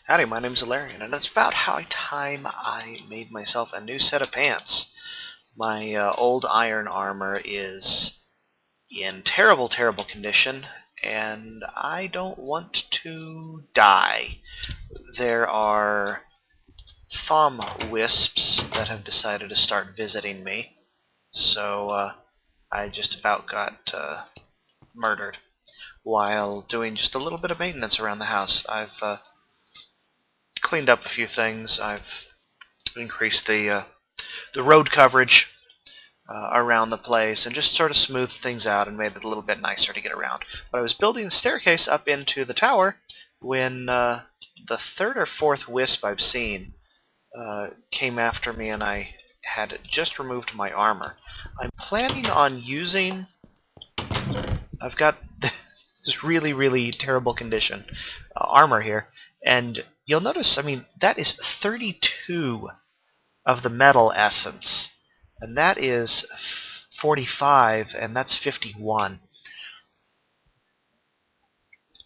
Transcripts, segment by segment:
Howdy, my name's Allaryin, and it's about high time I made myself a new set of pants. My old iron armor is in terrible, terrible condition, and I don't want to die. There are thumb wisps that have decided to start visiting me, so I just about got murdered while doing just a little bit of maintenance around the house. I've cleaned up a few things. I've increased the road coverage around the place and just sort of smoothed things out and made it a little bit nicer to get around. But I was building the staircase up into the tower when the third or fourth wisp I've seen came after me, and I had just removed my armor. I'm planning on using... I've got this really, really terrible condition armor here, and you'll notice, I mean, that is 32 of the metal essence, and that is 45, and that's 51,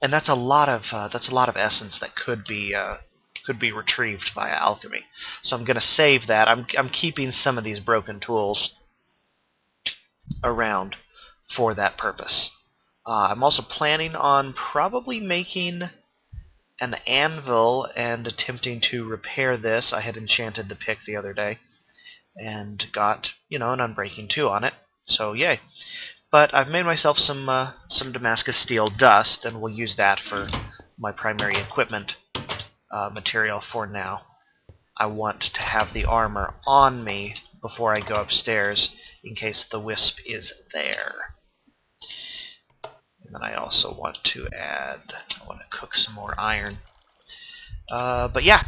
and that's a lot of essence that could be retrieved via alchemy. So I'm going to save that. I'm keeping some of these broken tools around for that purpose. I'm also planning on probably making an anvil and attempting to repair this. I had enchanted the pick the other day and got, an unbreaking 2 on it, so yay. But I've made myself some Damascus steel dust, and we'll use that for my primary equipment material for now. I want to have the armor on me before I go upstairs in case the wisp is there. And then I also want to cook some more iron. But yeah,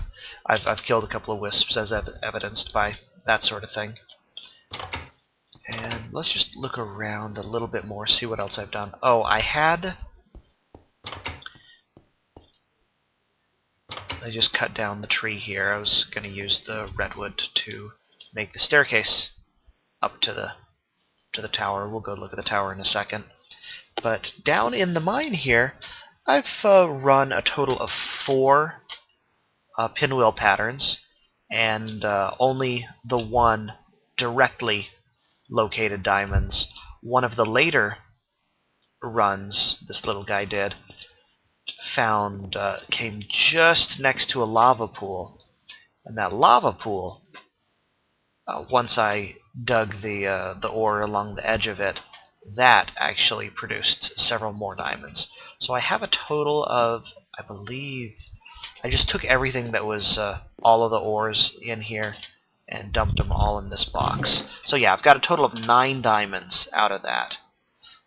I've killed a couple of wisps, as evidenced by that sort of thing. And let's just look around a little bit more, see what else I've done. Oh, I just cut down the tree here. I was going to use the redwood to make the staircase up to the tower. We'll go look at the tower in a second. But down in the mine here, I've run a total of 4 pinwheel patterns, and only the one directly located diamonds. One of the later runs this little guy did came just next to a lava pool, and that lava pool, once I dug the ore along the edge of it, that actually produced several more diamonds. So I have a total of, I believe, I just took everything that was all of the ores in here and dumped them all in this box. So yeah, I've got a total of 9 diamonds out of that.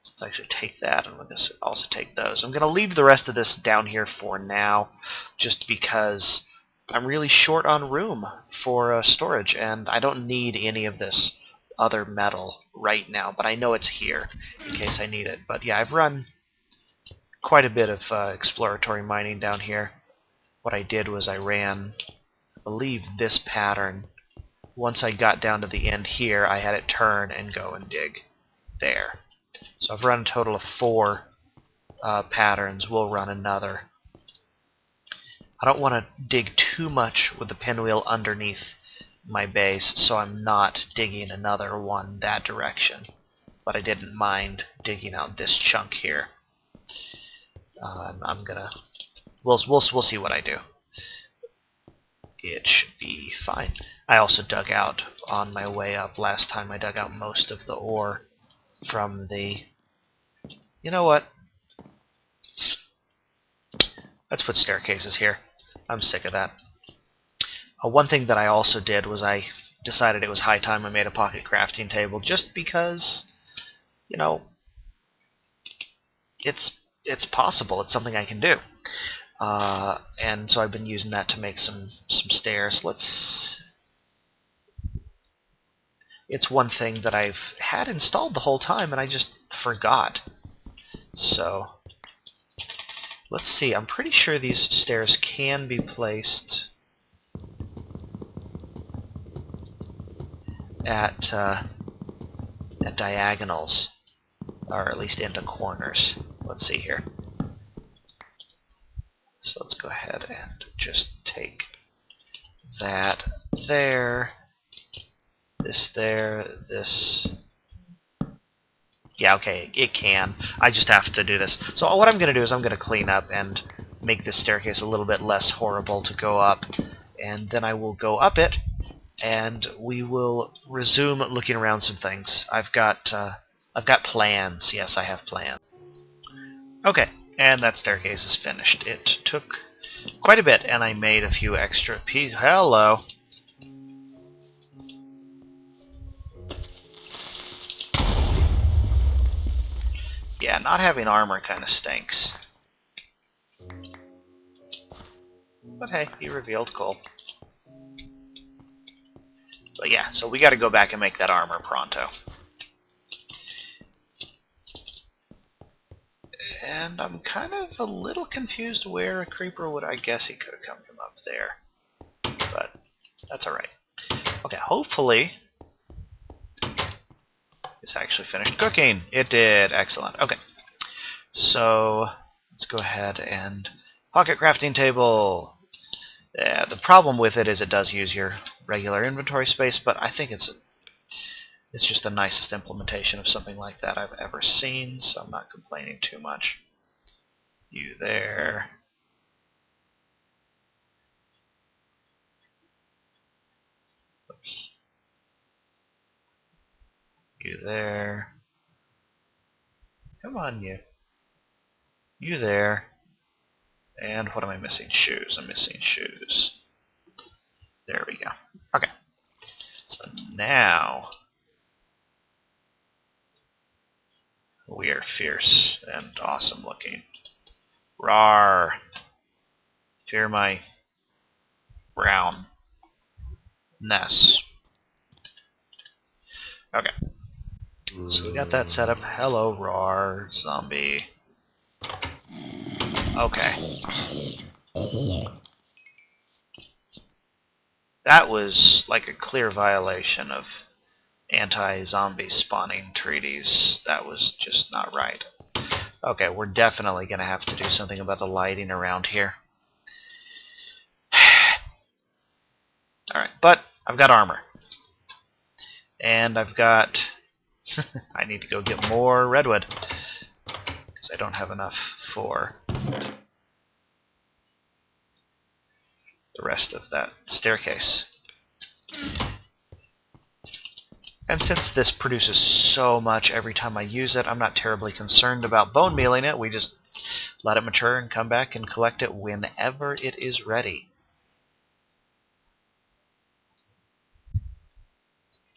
Let's actually take that, and let's also take those. I'm going to leave the rest of this down here for now, just because I'm really short on room for storage, and I don't need any of this other metal right now, but I know it's here in case I need it. But yeah, I've run quite a bit of exploratory mining down here. What I did was I ran, I believe, this pattern. Once I got down to the end here, I had it turn and go and dig there. So I've run a total of 4 patterns. We'll run another. I don't want to dig too much with the pinwheel underneath my base, so I'm not digging another one that direction. But I didn't mind digging out this chunk here. We'll see what I do. It should be fine. I also dug out on my way up. Last time I dug out most of the ore from the... You know what? Let's put staircases here. I'm sick of that. One thing that I also did was I decided it was high time I made a pocket crafting table, just because, it's possible. It's something I can do. And so I've been using that to make some stairs. It's one thing that I've had installed the whole time, and I just forgot. So let's see. I'm pretty sure these stairs can be placed at diagonals, or at least into corners. Let's see here. So let's go ahead and just take that there, this there, this. Yeah, okay, it can. I just have to do this. So what I'm going to do is I'm going to clean up and make this staircase a little bit less horrible to go up. And then I will go up it, and we will resume looking around some things. I've got plans. Yes, I have plans. Okay, and that staircase is finished. It took quite a bit, and I made a few extra pieces. Hello. Yeah, not having armor kind of stinks. But hey, he revealed coal. But yeah, so we got to go back and make that armor pronto. And I'm kind of a little confused where a creeper would... I guess he could have come from up there. But that's alright. Okay, hopefully this actually finished cooking. It did. Excellent. Okay. So let's go ahead and... Pocket crafting table. The problem with it is it does use your regular inventory space, but I think it's just the nicest implementation of something like that I've ever seen, so I'm not complaining too much. You there. Oops. You there. Come on, you. You there. And what am I missing? Shoes. I'm missing shoes. There we go. Okay. So now we are fierce and awesome looking. Rawr. Fear my brownness. Okay. So we got that set up. Hello, Rawr, zombie. Okay. That was like a clear violation of anti-zombie spawning treaties. That was just not right. Okay, we're definitely going to have to do something about the lighting around here. Alright, but I've got armor. And I've got... I need to go get more redwood. Because I don't have enough for the rest of that staircase. And since this produces so much every time I use it, I'm not terribly concerned about bone mealing it. We just let it mature and come back and collect it whenever it is ready.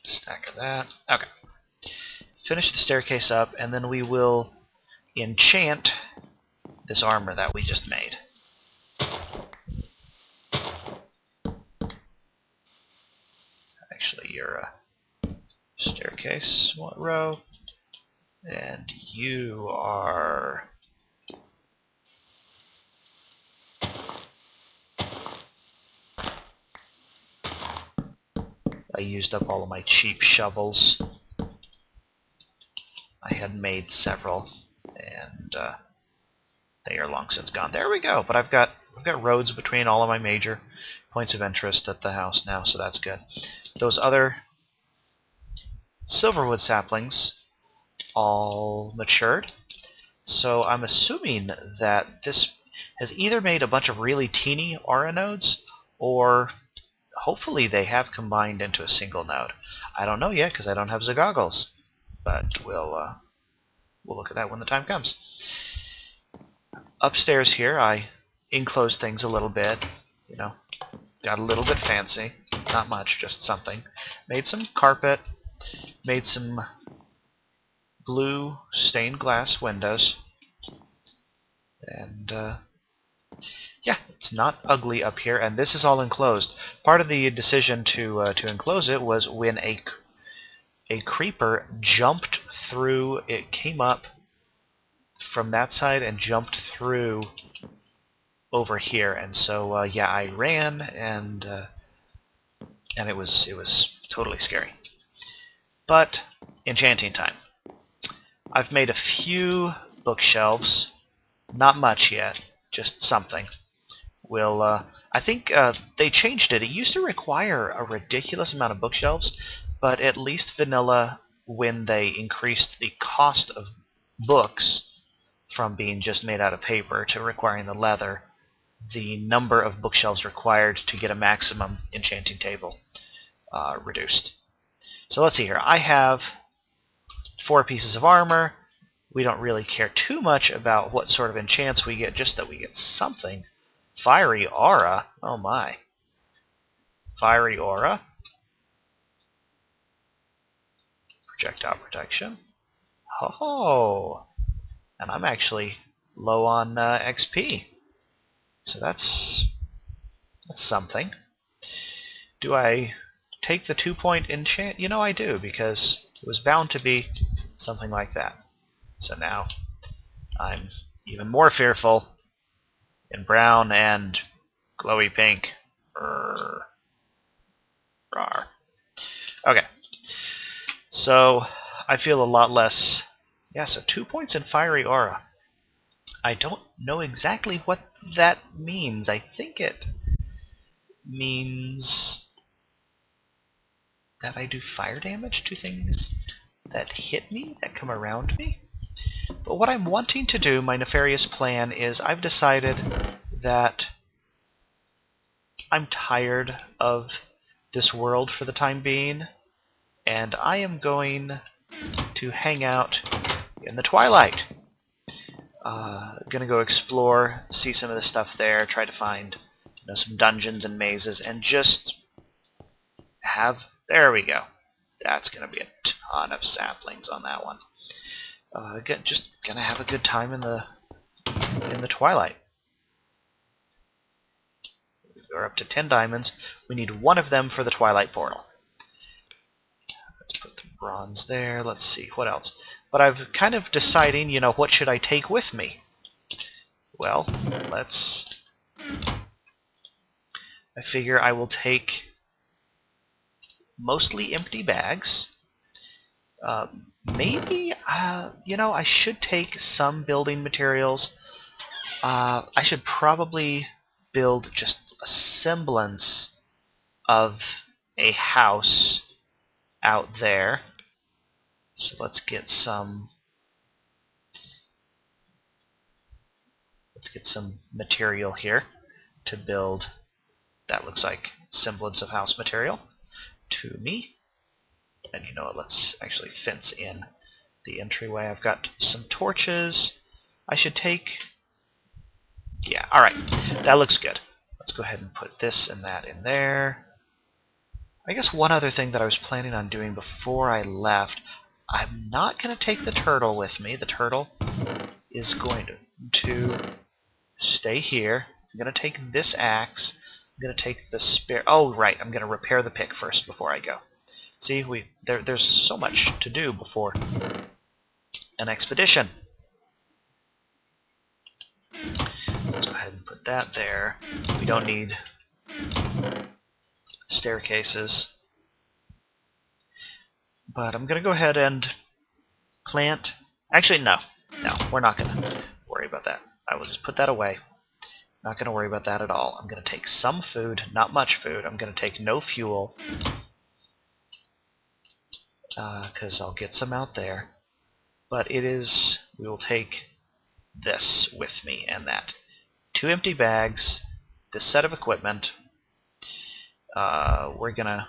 Stack of that. Okay. Finish the staircase up, and then we will enchant this armor that we just made. Actually, you're a staircase. What row? And you are... I used up all of my cheap shovels. I had made several, and they are long since gone. There we go. But I've got roads between all of my major points of interest at the house now, so that's good. Those other silverwood saplings all matured, so I'm assuming that this has either made a bunch of really teeny aura nodes, or hopefully they have combined into a single node. I don't know yet because I don't have the goggles, but we'll look at that when the time comes. Upstairs here, I enclosed things a little bit, you know, got a little bit fancy, not much, just something. Made some carpet, made some blue stained glass windows, and yeah, it's not ugly up here, and this is all enclosed. Part of the decision to enclose it was when a creeper jumped through. It came up from that side and jumped through over here, and so yeah, I ran, and it was totally scary. But enchanting time. I've made a few bookshelves, not much yet, just something. will, I think they changed it. It used to require a ridiculous amount of bookshelves, but at least vanilla, when they increased the cost of books from being just made out of paper to requiring the leather, the number of bookshelves required to get a maximum enchanting table reduced. So let's see here. I have 4 pieces of armor. We don't really care too much about what sort of enchants we get, just that we get something. Fiery aura? Oh my. Fiery aura. Projectile protection. Oh! And I'm actually low on XP. So that's something. Do I take the 2-point enchant? You know I do, because it was bound to be something like that. So now I'm even more fearful in brown and glowy pink. Rawr. Okay. So I feel a lot less... Yeah, so 2 points in fiery aura. I don't know exactly what that means. I think it means that I do fire damage to things that hit me, that come around me. But what I'm wanting to do, my nefarious plan, is I've decided that I'm tired of this world for the time being, and I am going to hang out in the Twilight. Gonna go explore, see some of the stuff there, try to find some dungeons and mazes, and just have... There we go. That's gonna be a ton of saplings on that one. Just gonna have a good time in the Twilight. We're up to 10 diamonds. We need 1 of them for the Twilight portal. Let's put the bronze there. Let's see, what else? But I've kind of deciding, what should I take with me? Well, I figure I will take mostly empty bags. Maybe, I should take some building materials. I should probably build just a semblance of a house out there. So let's get some material here to build. That looks like semblance of house material to me. And you know what, let's actually fence in the entryway. I've got some torches. I should take... Yeah, alright. That looks good. Let's go ahead and put this and that in there. I guess one other thing that I was planning on doing before I left, I'm not going to take the turtle with me. The turtle is going to stay here. I'm going to take this axe. I'm going to take the spare... Oh, right. I'm going to repair the pick first before I go. See, there's so much to do before an expedition. Let's go ahead and put that there. We don't need staircases. But I'm going to go ahead and plant... Actually, no. No, we're not going to worry about that. I will just put that away. Not going to worry about that at all. I'm going to take some food, not much food. I'm going to take no fuel, because I'll get some out there. But we will take this with me and that. 2 empty bags, this set of equipment. We're going to...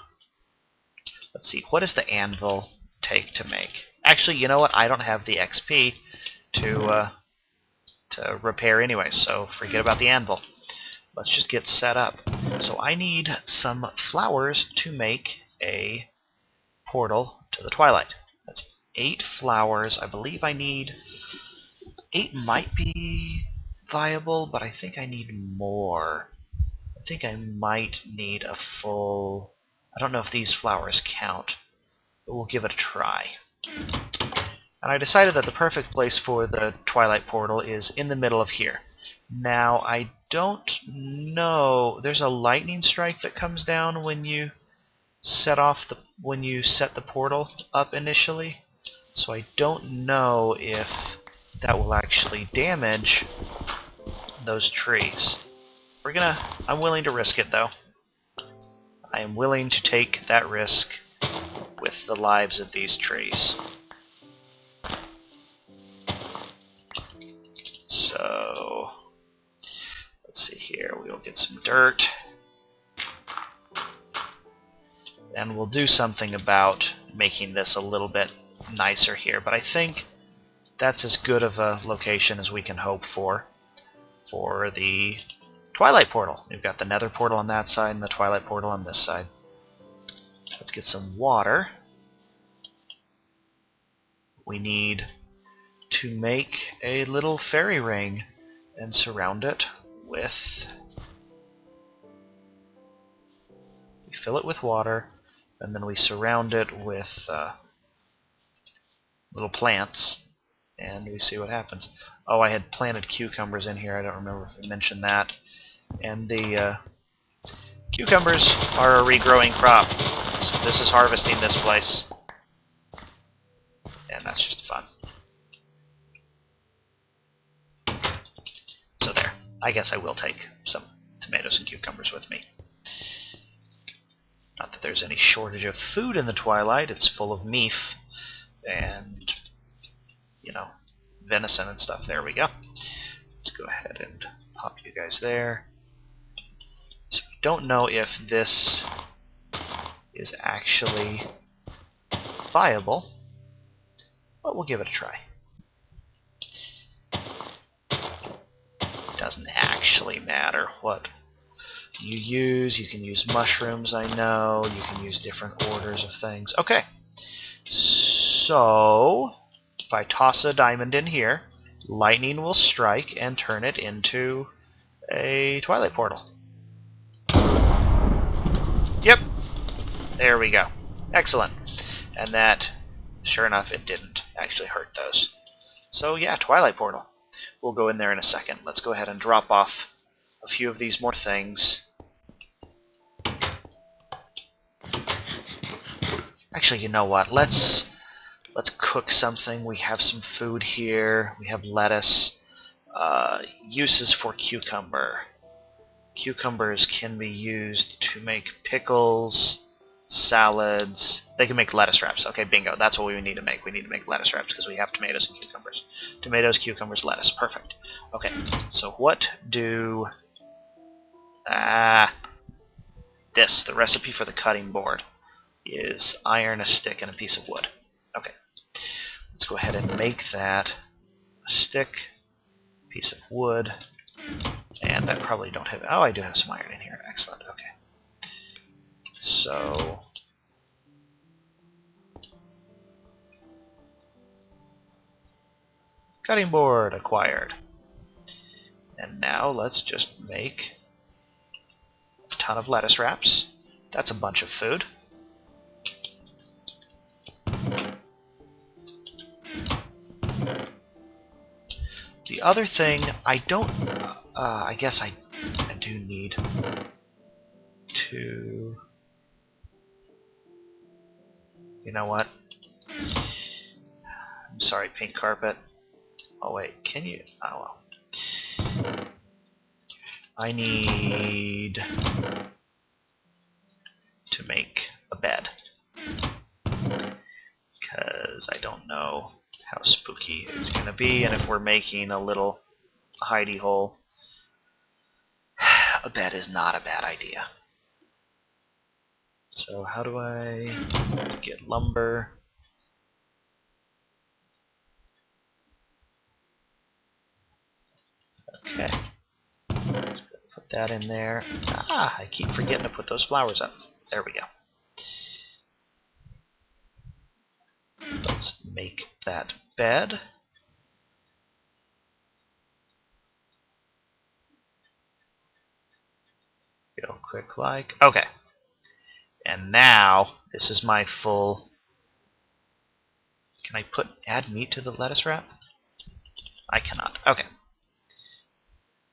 Let's see, what does the anvil take to make? Actually, you know what? I don't have the XP to repair anyway, so forget about the anvil. Let's just get set up. So I need some flowers to make a portal to the Twilight. That's 8 flowers. I believe I need... 8 might be viable, but I think I need more. I think I might need a full... I don't know if these flowers count, but we'll give it a try. And I decided that the perfect place for the Twilight portal is in the middle of here. Now, I don't know... There's a lightning strike that comes down when you set the portal up initially. So I don't know if that will actually damage those trees. I'm willing to risk it, though. I am willing to take that risk with the lives of these trees. So, let's see here. We will get some dirt. And we'll do something about making this a little bit nicer here. But I think that's as good of a location as we can hope for the Twilight Portal. We've got the Nether Portal on that side and the Twilight Portal on this side. Let's get some water. We need to make a little fairy ring and surround it with... We fill it with water, and then we surround it with little plants, and we see what happens. Oh, I had planted cucumbers in here. I don't remember if I mentioned that. And the cucumbers are a regrowing crop. So this is harvesting this place. And that's just fun. So there. I guess I will take some tomatoes and cucumbers with me. Not that there's any shortage of food in the Twilight. It's full of meat and, you know, venison and stuff. There we go. Let's go ahead and pop you guys there. So we don't know if this is actually viable, but we'll give it a try. Doesn't actually matter what you use. You can use mushrooms, I know. You can use different orders of things. Okay. So, if I toss a diamond in here, lightning will strike and turn it into a Twilight Portal. Yep. There we go. Excellent. And that, sure enough, it didn't actually hurt those. So yeah, Twilight Portal. We'll go in there in a second. Let's go ahead and drop off a few of these more things. Actually, you know what? Let's cook something. We have some food here. We have lettuce. Uses for cucumber. Cucumbers can be used to make pickles, salads. They can make lettuce wraps. Okay, bingo. That's what we need to make. We need to make lettuce wraps because we have tomatoes and cucumbers. Tomatoes, cucumbers, lettuce. Perfect. Okay, so what do... this, the recipe for the cutting board, is iron, a stick, and a piece of wood. Okay, let's go ahead and make that a stick, piece of wood, and I probably don't have... Oh, I do have some iron in here. Excellent. Okay. So... cutting board acquired. And now let's just make a ton of lettuce wraps. That's a bunch of food. The other thing, I don't... I guess I do need to... You know what? I'm sorry, pink carpet. Oh wait, can you... Oh well. I need to make a bed. Because I don't know how spooky it's going to be, and if we're making a little hidey hole, a bed is not a bad idea. So how do I get lumber? Okay. Let's put that in there. I keep forgetting to put those flowers up. There we go. Let's make that bed. Go quick like. Okay. And now, this is my full... Can I add meat to the lettuce wrap? I cannot. Okay.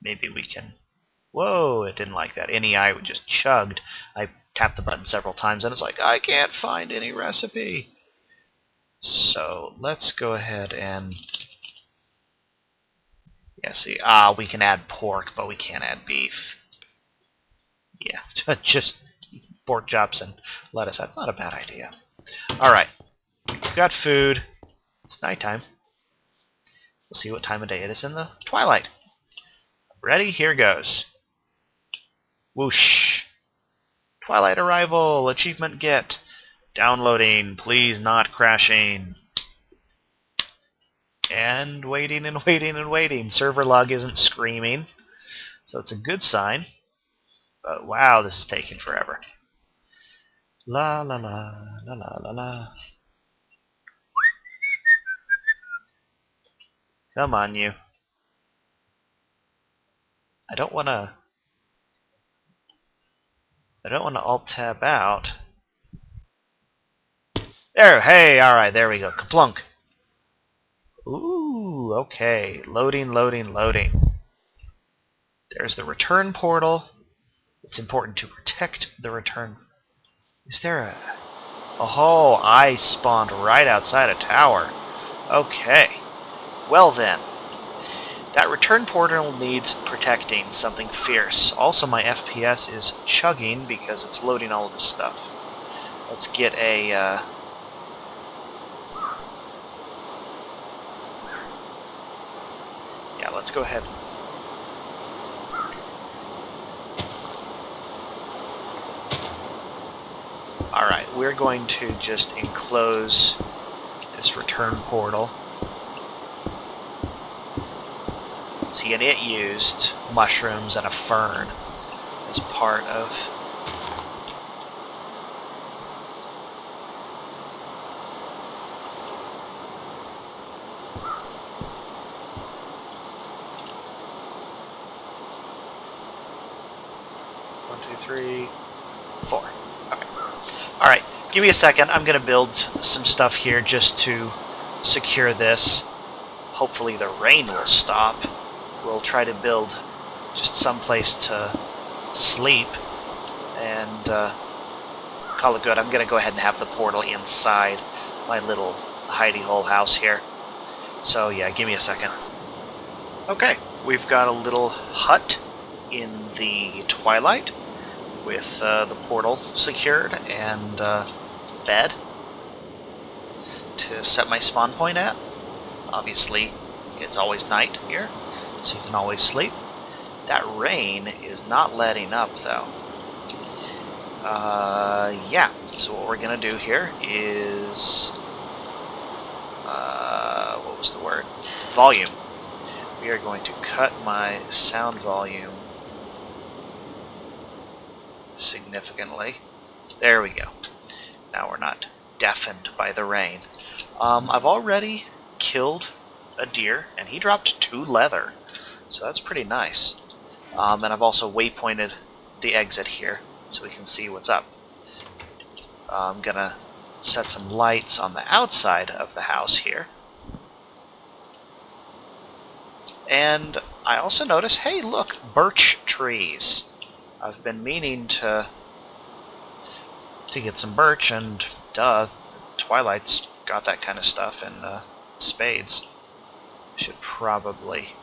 Maybe we can... Whoa, it didn't like that. NEI would just chugged. I tapped the button several times and it's like, I can't find any recipe. So let's go ahead and... Yeah, see, we can add pork, but we can't add beef. Just pork chops and lettuce. That's not a bad idea. Alright. We've got food. It's nighttime. We'll see what time of day it is in the twilight. Ready? Here goes. Whoosh. Twilight arrival. Achievement get. Downloading. Please not crashing. And waiting and waiting and waiting. Server log isn't screaming. So it's a good sign. But wow, this is taking forever. La la la la la la la. Come on, you. I don't want to alt-tab out. There, hey, alright, there we go. Kaplunk. Ooh, okay. Loading, loading, loading. There's the return portal. It's important to protect the return. Is there a... Oh, I spawned right outside a tower. Okay. Well then. That return portal needs protecting, something fierce. Also, my FPS is chugging because it's loading all of this stuff. Let's get a... Yeah, let's go ahead. Alright, we're going to just enclose this return portal. See, and it used mushrooms and a fern as part of... One, two, three, four. Okay. Alright, give me a second. I'm going to build some stuff here just to secure this. Hopefully the rain will stop. We'll try to build just some place to sleep and call it good. I'm going to go ahead and have the portal inside my little hidey hole house here. So yeah, give me a second. Okay, we've got a little hut in the twilight with the portal secured and bed to set my spawn point at. Obviously, it's always night here, so you can always sleep. That rain is not letting up, though. Yeah, so what we're going to do here is... what was the word? Volume. We are going to cut my sound volume significantly. There we go. Now we're not deafened by the rain. I've already killed a deer, and he dropped 2 leather. So that's pretty nice. And I've also waypointed the exit here so we can see what's up. I'm gonna set some lights on the outside of the house here. And I also notice, hey look, birch trees. I've been meaning to get some birch, and duh, Twilight's got that kind of stuff in spades. Should probably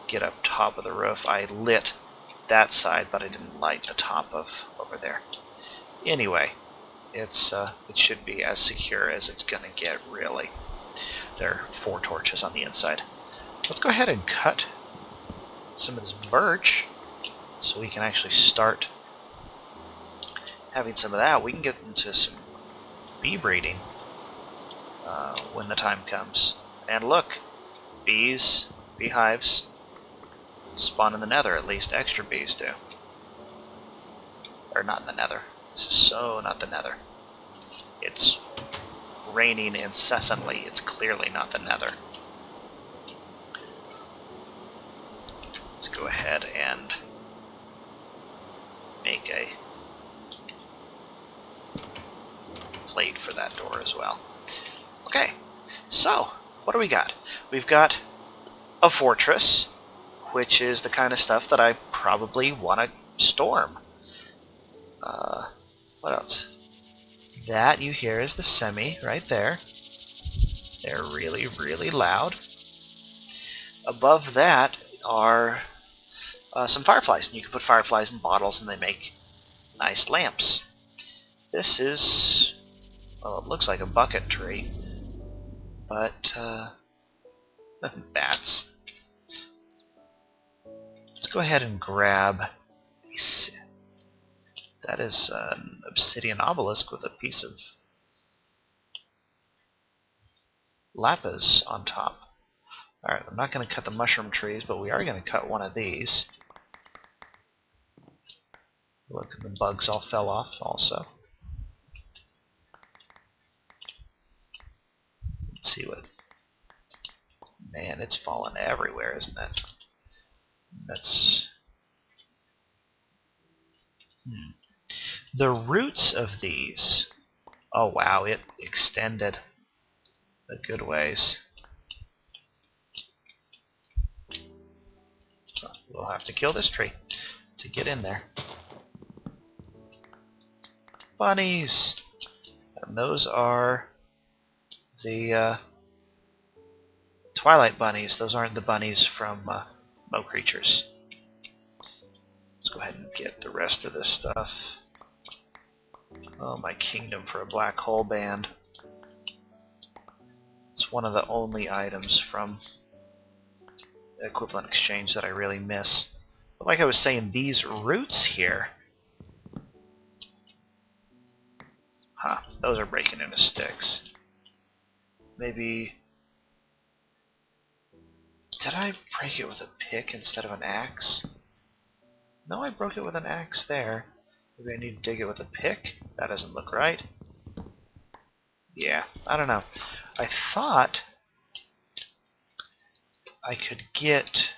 get up top of the roof. I lit that side, but I didn't light the top of over there. Anyway, it should be as secure as it's gonna get, really. There are 4 torches on the inside. Let's go ahead and cut some of this birch so we can actually start having some of that. We can get into some bee breeding when the time comes. And look, bees, beehives spawn in the nether, at least extra bees do. Or not in the nether. This is so not the nether. It's raining incessantly. It's clearly not the nether. Let's go ahead and make a plate for that door as well. Okay, so what do we got? We've got a fortress, which is the kind of stuff that I probably want to storm. What else? That you hear is the semi right there. They're really, really loud. Above that are some fireflies. And you can put fireflies in bottles and they make nice lamps. This is, well, it looks like a bucket tree, but bats. Let's go ahead and grab these. That is an obsidian obelisk with a piece of lapis on top. Alright, I'm not going to cut the mushroom trees, but we are going to cut one of these. Look, the bugs all fell off also. Let's see what... Man, it's fallen everywhere, isn't it? That's... The roots of these... Oh wow, it extended a good ways. So we'll have to kill this tree to get in there. Bunnies! And those are the Twilight bunnies. Those aren't the bunnies from Mo Creatures. Let's go ahead and get the rest of this stuff. Oh, my kingdom for a black hole band. It's one of the only items from the equivalent exchange that I really miss. But like I was saying, these roots here... Huh, those are breaking into sticks. Maybe... Did I break it with a pick instead of an axe? No, I broke it with an axe there. Maybe I need to dig it with a pick? That doesn't look right. Yeah, I don't know. I thought I could get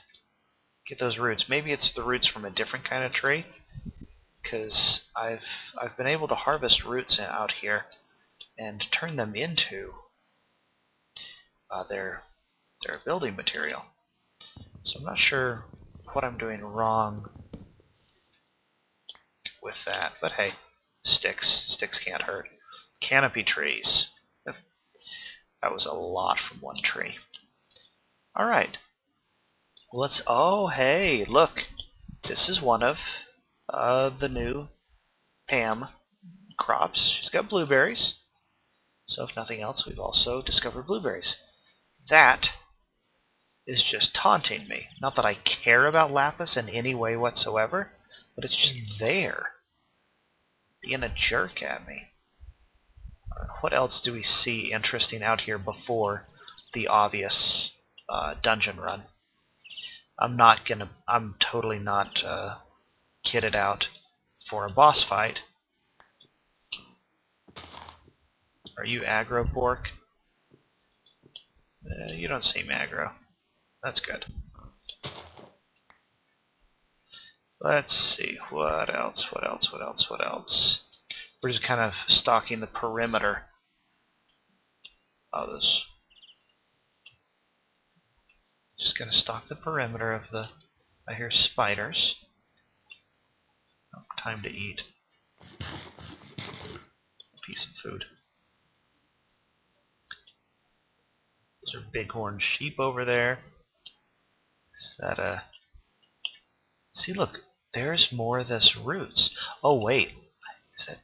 those roots. Maybe it's the roots from a different kind of tree, because I've been able to harvest roots out here and turn them into their building material. So I'm not sure what I'm doing wrong with that, but hey, sticks can't hurt. Canopy trees. That was a lot from one tree. Alright. Let's... Oh, hey, look. This is one of the new Pam crops. She's got blueberries. So if nothing else, we've also discovered blueberries. That is just taunting me. Not that I care about lapis in any way whatsoever, but it's just there. Being a jerk at me. What else do we see interesting out here before the obvious dungeon run? I'm totally not kitted out for a boss fight. Are you aggro, Bork? You don't seem aggro. That's good. Let's see, what else? We're just kind of stalking the perimeter of this. Just gonna stalk the perimeter of the... I hear spiders. Oh, time to eat. A piece of food. Those are bighorn sheep over there. Is that a... See, look, there's more of this roots. Oh, wait. Is that...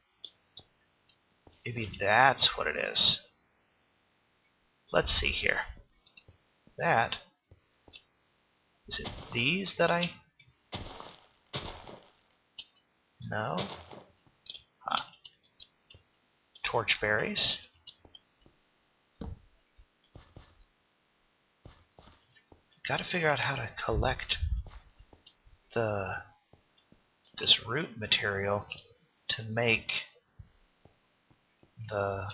Maybe that's what it is. Let's see here. That... Is it these that I... No? Huh. Torch berries? Gotta figure out how to collect this root material to make the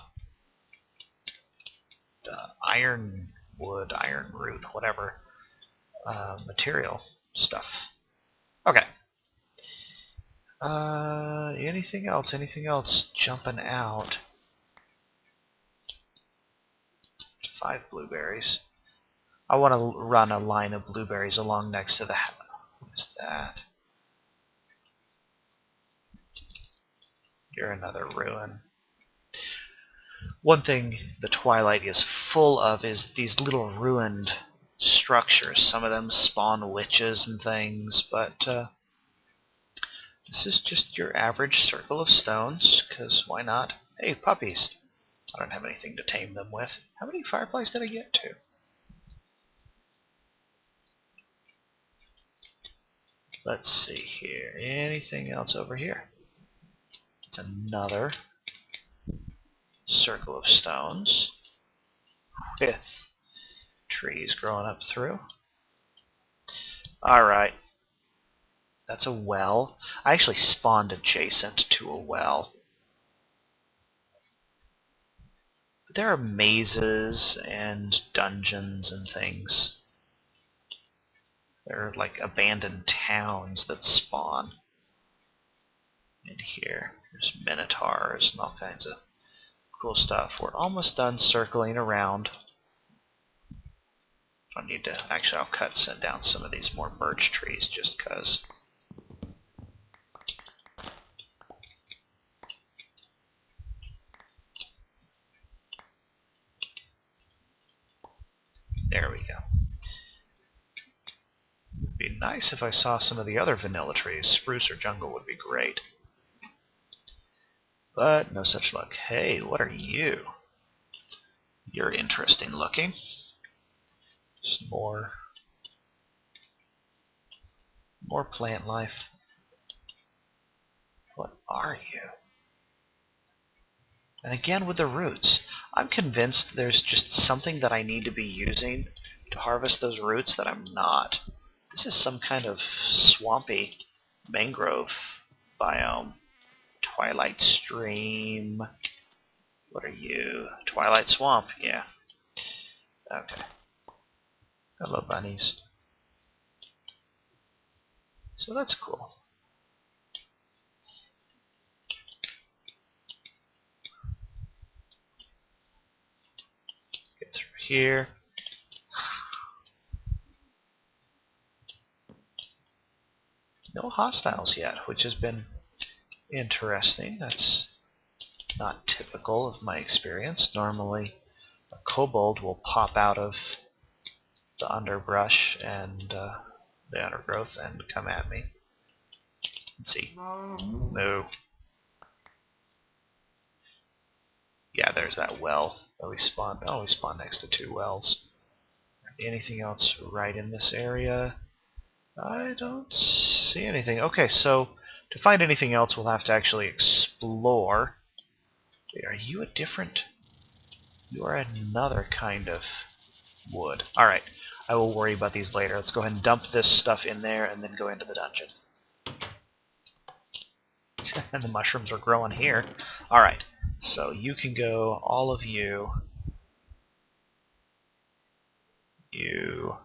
iron wood, iron root, whatever material stuff. Okay. Anything else jumping out? 5 blueberries. I want to run a line of blueberries along next to the... What is that? You're another ruin. One thing the Twilight is full of is these little ruined structures. Some of them spawn witches and things, but this is just your average circle of stones, because why not? Hey, puppies! I don't have anything to tame them with. How many fireflies did I get to? Let's see here. Anything else over here? It's another circle of stones with trees growing up through. Alright. That's a well. I actually spawned adjacent to a well. But there are mazes and dungeons and things. There are like abandoned towns that spawn in here. There's minotaurs and all kinds of cool stuff. We're almost done circling around. I need to, actually I'll set down some of these more birch trees just because. There we go. It'd be nice if I saw some of the other vanilla trees. Spruce or jungle would be great. But no such luck. Hey, what are you? You're interesting looking. Just more plant life. What are you? And again with the roots. I'm convinced there's just something that I need to be using to harvest those roots that I'm not. This is some kind of swampy mangrove biome. Twilight stream. What are you? Twilight swamp, yeah. Okay. Hello, bunnies. So that's cool. Get through here. No hostiles yet, which has been interesting. That's not typical of my experience. Normally, a kobold will pop out of the underbrush and the undergrowth and come at me. Let's see. No. Yeah, there's that well that we spawned. Oh, we spawned next to two wells. Anything else right in this area? I don't see anything. Okay, so to find anything else, we'll have to actually explore. Wait, are you a different... You are another kind of wood. Alright, I will worry about these later. Let's go ahead and dump this stuff in there and then go into the dungeon. And the mushrooms are growing here. Alright, so you can go, all of you. You.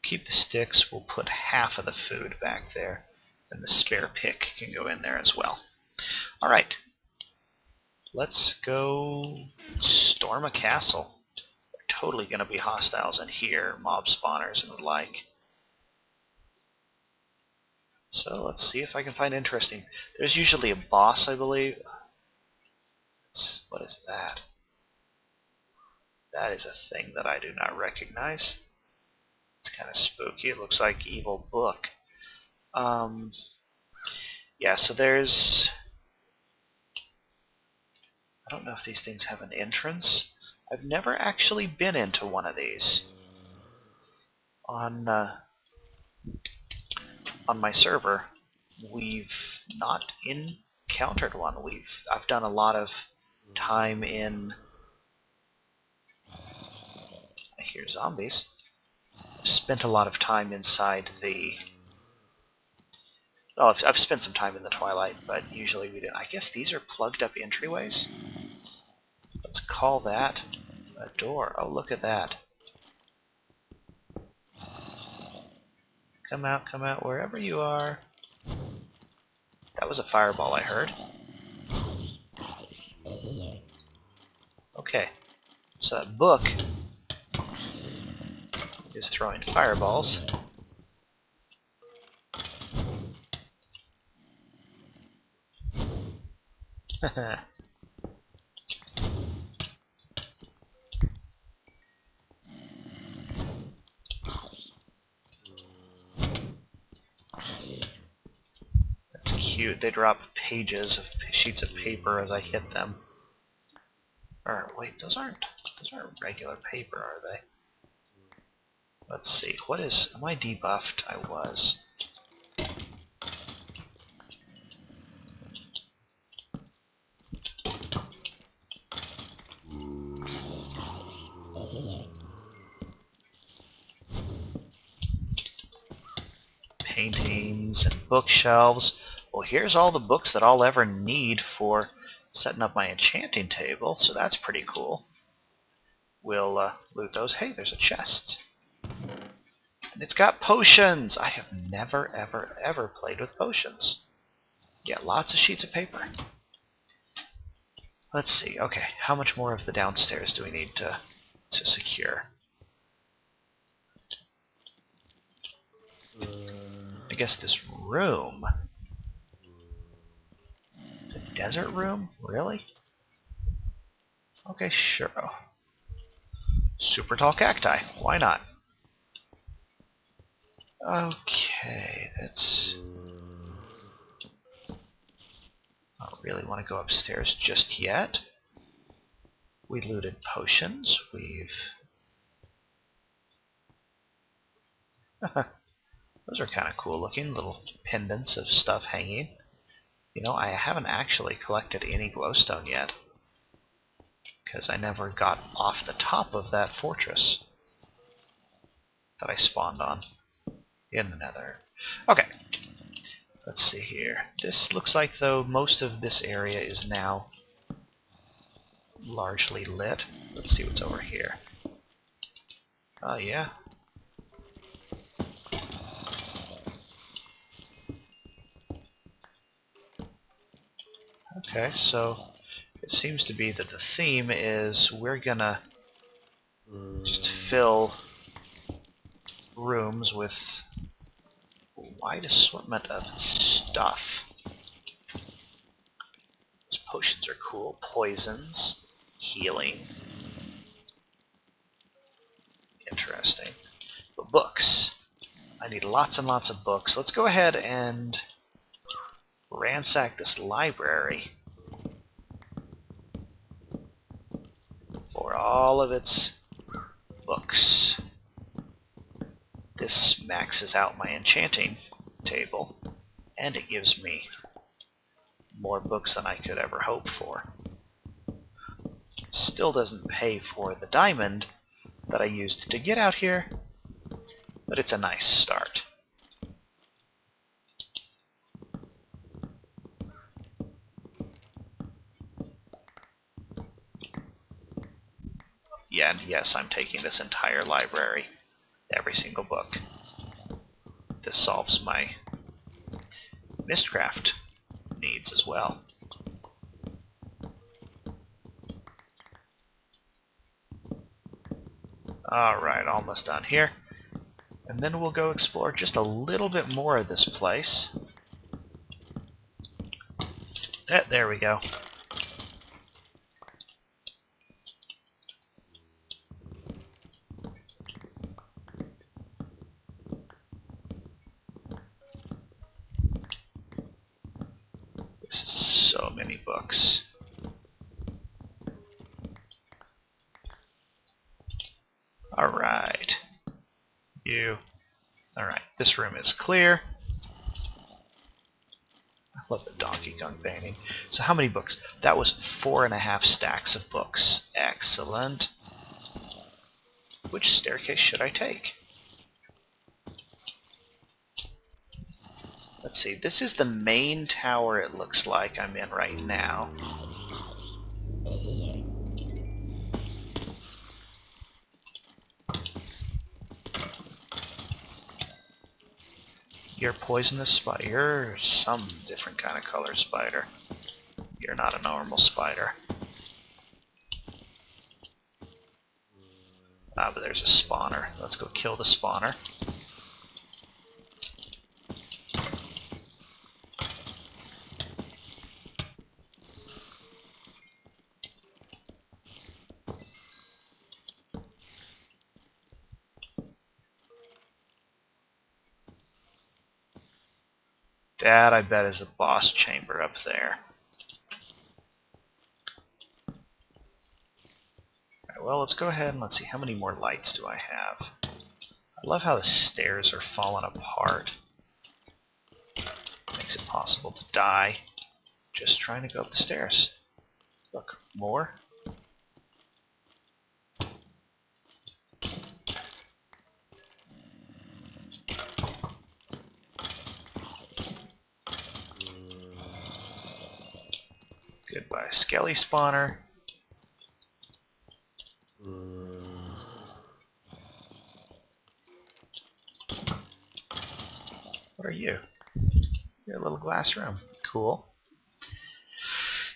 Keep the sticks. We'll put half of the food back there. And the spare pick can go in there as well. Alright. Let's go storm a castle. There are totally going to be hostiles in here, mob spawners and the like. So let's see if I can find interesting. There's usually a boss, I believe. What is that? That is a thing that I do not recognize. It's kind of spooky. It looks like evil book. Yeah, so there's... I don't know if these things have an entrance. I've never actually been into one of these. On my server, we've not encountered one. I've done a lot of time in... I hear zombies. I've spent a lot of time inside the... Oh, I've spent some time in the Twilight, but usually we do. I guess these are plugged up entryways? Let's call that a door. Oh, look at that. Come out, wherever you are. That was a fireball I heard. Okay, so that book is throwing fireballs. That's cute. They drop pages of sheets of paper as I hit them. Or wait, those aren't regular paper, are they? Let's see. What is? Am I debuffed? I was. Paintings and bookshelves. Well, here's all the books that I'll ever need for setting up my enchanting table, so that's pretty cool. We'll loot those. Hey, there's a chest. And it's got potions! I have never, ever, ever played with potions. Yeah, lots of sheets of paper. Let's see. Okay, how much more of the downstairs do we need to secure? I guess this room. It's a desert room? Really? Okay, sure. Super tall cacti. Why not? Okay, that's... I don't really want to go upstairs just yet. We looted potions. We've... Those are kind of cool looking, little pendants of stuff hanging. You know, I haven't actually collected any glowstone yet, because I never got off the top of that fortress that I spawned on in the nether. Okay, let's see here. This looks like, though, most of this area is now largely lit. Let's see what's over here. Oh, yeah. Okay, so it seems to be that the theme is we're gonna just fill rooms with a wide assortment of stuff. Those potions are cool. Poisons, healing. Interesting. But books. I need lots and lots of books. Let's go ahead and ransack this library for all of its books. This maxes out my enchanting table, and it gives me more books than I could ever hope for. Still doesn't pay for the diamond that I used to get out here, but it's a nice start. Yeah, and yes, I'm taking this entire library, every single book. This solves my Mistcraft needs as well. Alright, almost done here. And then we'll go explore just a little bit more of this place. There we go. This is so many books. Alright. Alright, this room is clear. I love the Donkey Kong painting. So how many books? That was 4.5 stacks of books. Excellent. Which staircase should I take? Let's see, this is the main tower it looks like I'm in right now. You're poisonous spider. You're some different kind of color spider. You're not a normal spider. Ah, but there's a spawner. Let's go kill the spawner. That, I bet, is a boss chamber up there. Alright, well, let's go ahead and let's see, how many more lights do I have? I love how the stairs are falling apart. Makes it possible to die just trying to go up the stairs. Look, more. Goodbye, Skelly spawner. What are you? You're a little glass room. Cool.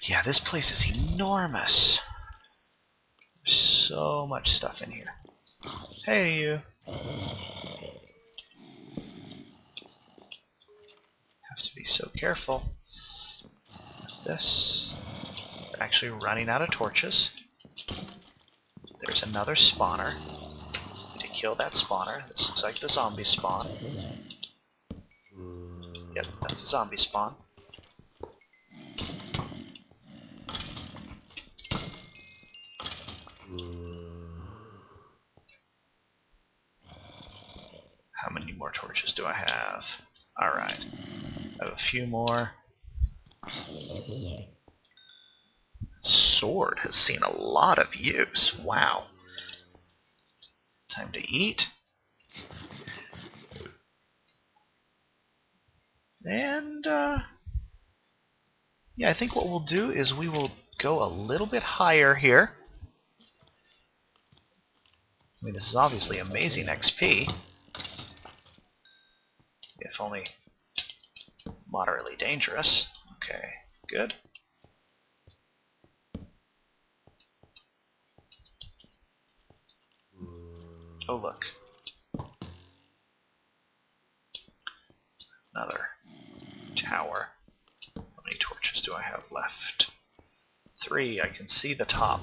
Yeah, this place is enormous. There's so much stuff in here. Hey, you. Have to be so careful. This. We're actually running out of torches. There's another spawner. To kill that spawner. This looks like the zombie spawn. Yep, that's a zombie spawn. How many more torches do I have? Alright. I have a few more. Sword has seen a lot of use. Wow. Time to eat. And, yeah, I think what we'll do is we will go a little bit higher here. I mean, this is obviously amazing XP. If only moderately dangerous. Okay, good. Oh, look. Another tower. How many torches do I have left? 3. I can see the top.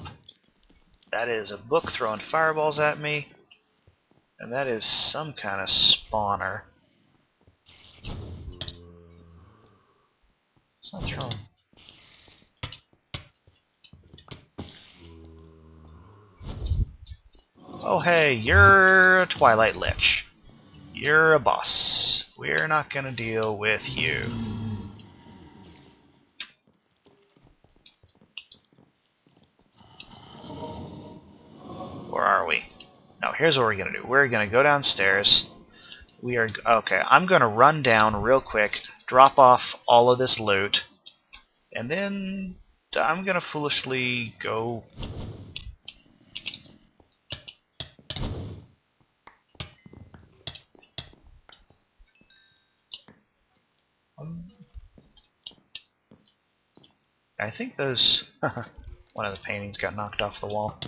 That is a book throwing fireballs at me. And that is some kind of spawner. It's not throwing. Oh hey, you're a Twilight Lich. You're a boss. We're not gonna deal with you. Or are we? No, here's what we're gonna do. We're gonna go downstairs. We are... Okay, I'm gonna run down real quick, drop off all of this loot, and then I'm gonna foolishly go... I think those... one of the paintings got knocked off the wall.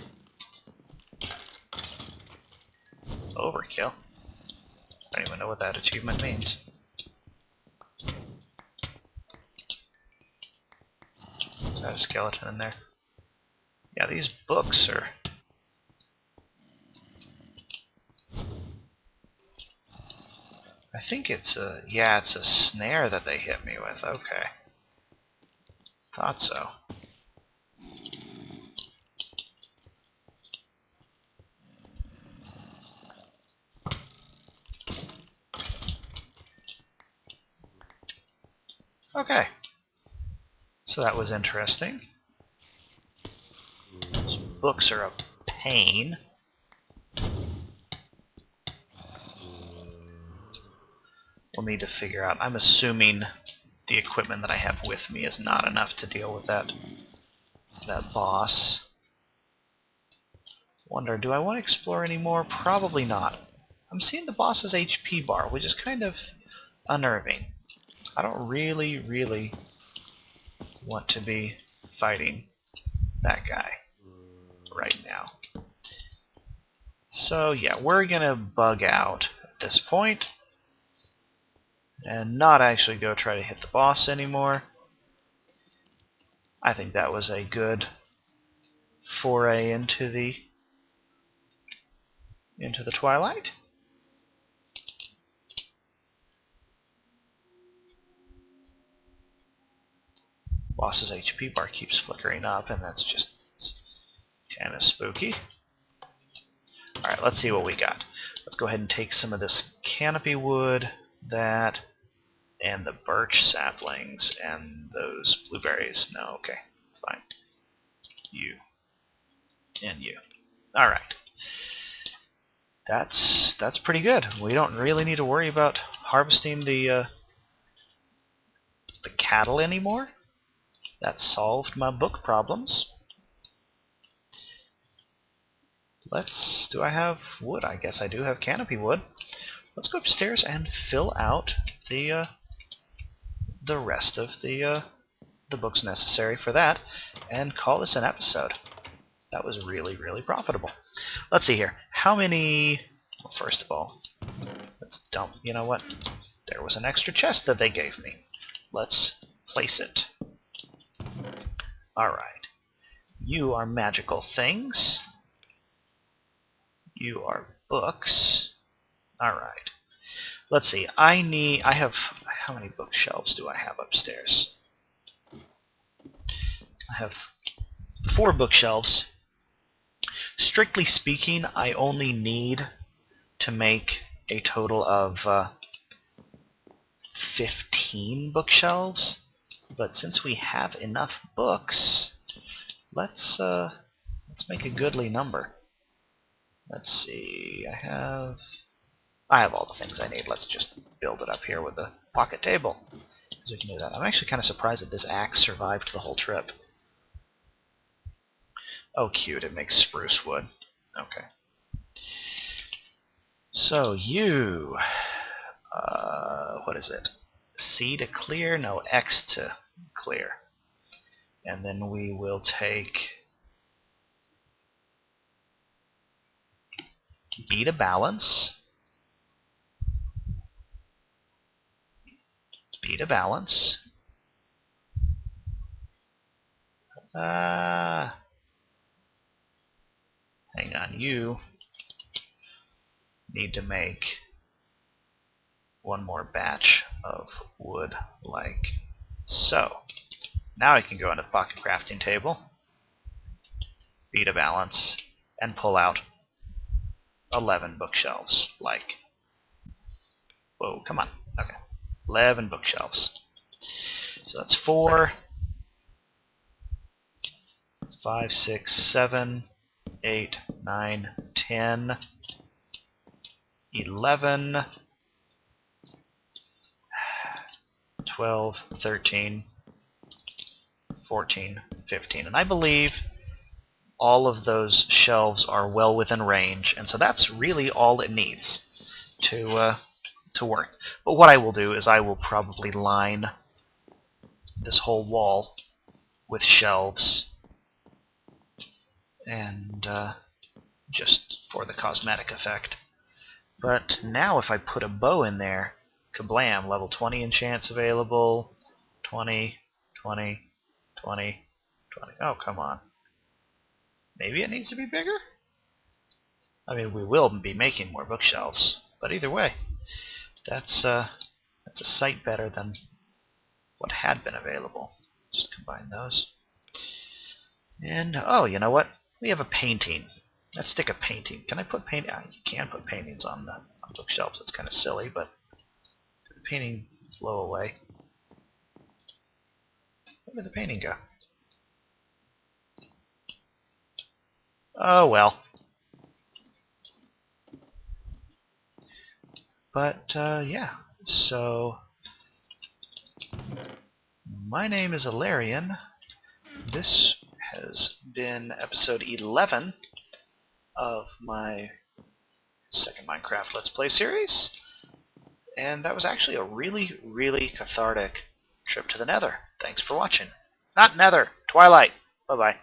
Overkill. I don't even know what that achievement means. Is that a skeleton in there? Yeah, these books are... I think it's a... Yeah, it's a snare that they hit me with. Okay. Thought so. Okay. So that was interesting. Those books are a pain. We'll need to figure out... I'm assuming the equipment that I have with me is not enough to deal with that boss. Wonder, do I want to explore any more? Probably not. I'm seeing the boss's HP bar, which is kind of unnerving. I don't really want to be fighting that guy right now. So yeah, we're gonna bug out at this point and not actually go try to hit the boss anymore. I think that was a good foray into the Twilight. Boss's HP bar keeps flickering up, and that's just kind of spooky. Alright, let's see what we got. Let's go ahead and take some of this canopy wood, that, and the birch saplings, and those blueberries. No, okay, fine. You. And you. Alright. That's pretty good. We don't really need to worry about harvesting the cattle anymore. That solved my book problems. Do I have wood? I guess I do have canopy wood. Let's go upstairs and fill out the rest of the books necessary for that, and call this an episode. That was really, really profitable. Let's see here. How many... Well, first of all, let's dump... You know what? There was an extra chest that they gave me. Let's place it. Alright. You are magical things. You are books. Alright. Let's see. I have... How many bookshelves do I have upstairs? I have 4 bookshelves. Strictly speaking, I only need to make a total of 15 bookshelves. But since we have enough books, let's make a goodly number. Let's see. I have all the things I need. Let's just build it up here with the pocket table, so we can do that. I'm actually kind of surprised that this axe survived the whole trip. Oh, cute. It makes spruce wood. Okay. So you... what is it? C to clear? No, X to clear. And then we will take B to balance. B to balance. Hang on, you need to make one more batch of wood like so. Now I can go into the pocket crafting table, B to balance, and pull out 11 bookshelves like... Whoa, come on. Okay. 11 bookshelves. So that's 4, 5, 6, 7, 8, 9, 10, 11, 12, 13, 14, 15. And I believe all of those shelves are well within range, and so that's really all it needs to work. But what I will do is I will probably line this whole wall with shelves, and just for the cosmetic effect. But now if I put a bow in there, kablam, level 20 enchants available, 20, 20, 20, 20. Oh, come on. Maybe it needs to be bigger? I mean, we will be making more bookshelves, but either way, that's a sight better than what had been available. Just combine those. And, oh, you know what? We have a painting. Let's stick a painting. Can I put paint? You can put paintings on bookshelves. It's kind of silly, but the painting blow away. Where did the painting go? Oh, well. But, yeah. So, my name is Allaryin. This has been episode 11 of my second Minecraft Let's Play series. And that was actually a really, really cathartic trip to the Nether. Thanks for watching. Not Nether, Twilight. Bye-bye.